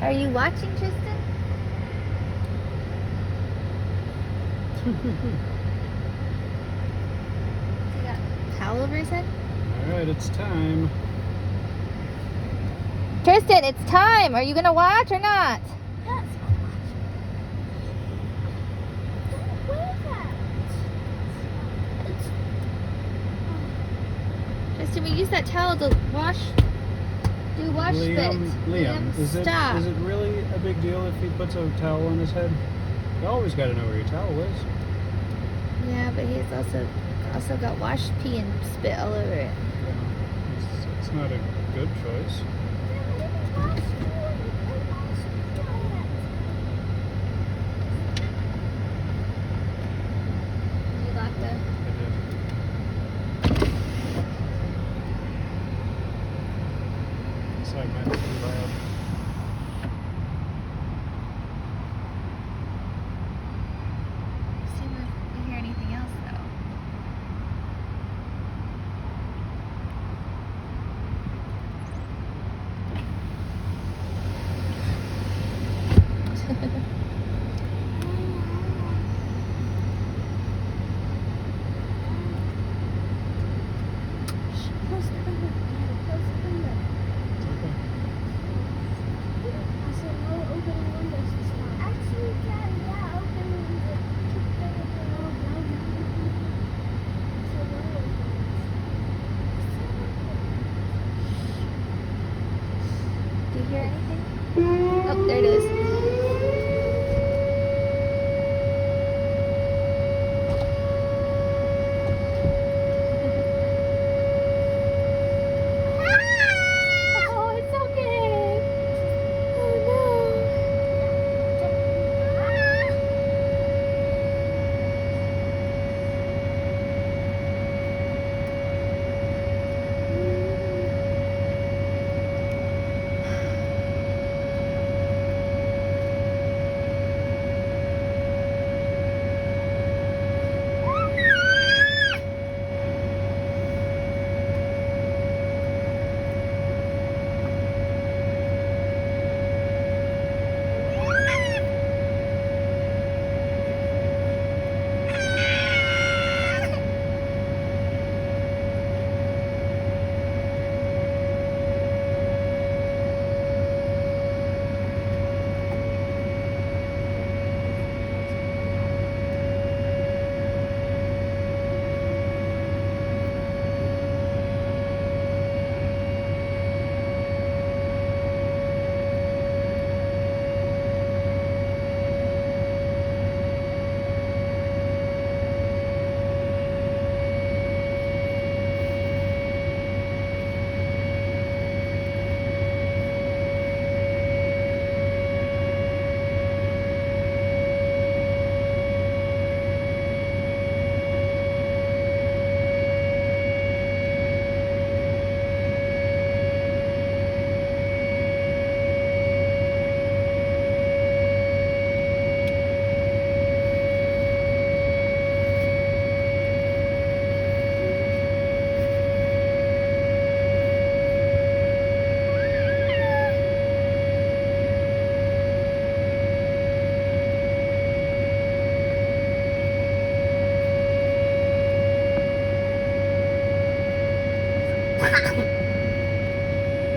Are you watching, Tristan? He got a towel over his head? Alright, it's time. Tristan, it's time. Are you going to watch or not? Yes. Where is that? Tristan, we use that towel to wash. Do wash spit. Liam, is stop. it really a big deal if he puts a towel on his head? You always got to know where your towel is. Yeah, but he's also got washed pee and spit all over it. Yeah, it's not a good choice. You lock the... Inside might be too loud. See if we hear anything else though. Close the window. Close the window. Okay. I said no opening windows this time. Actually, yeah, open the Do you hear anything? Oh, there it is. Oh, it's okay.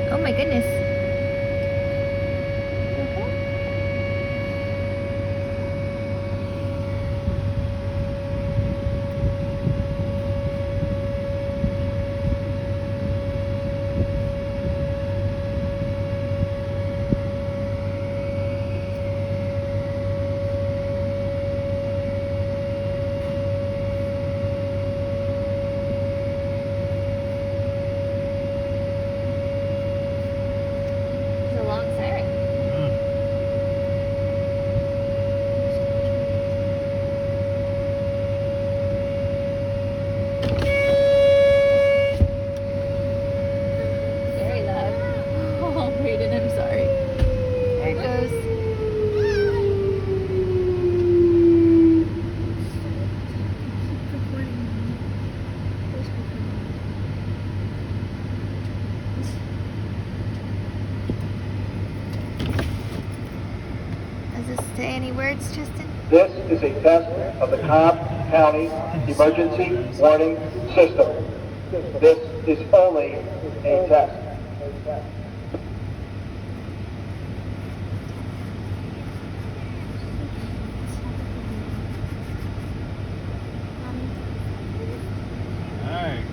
Oh my goodness. words, Tristan? This is a test of the Cobb County Emergency Warning System. This is only a test.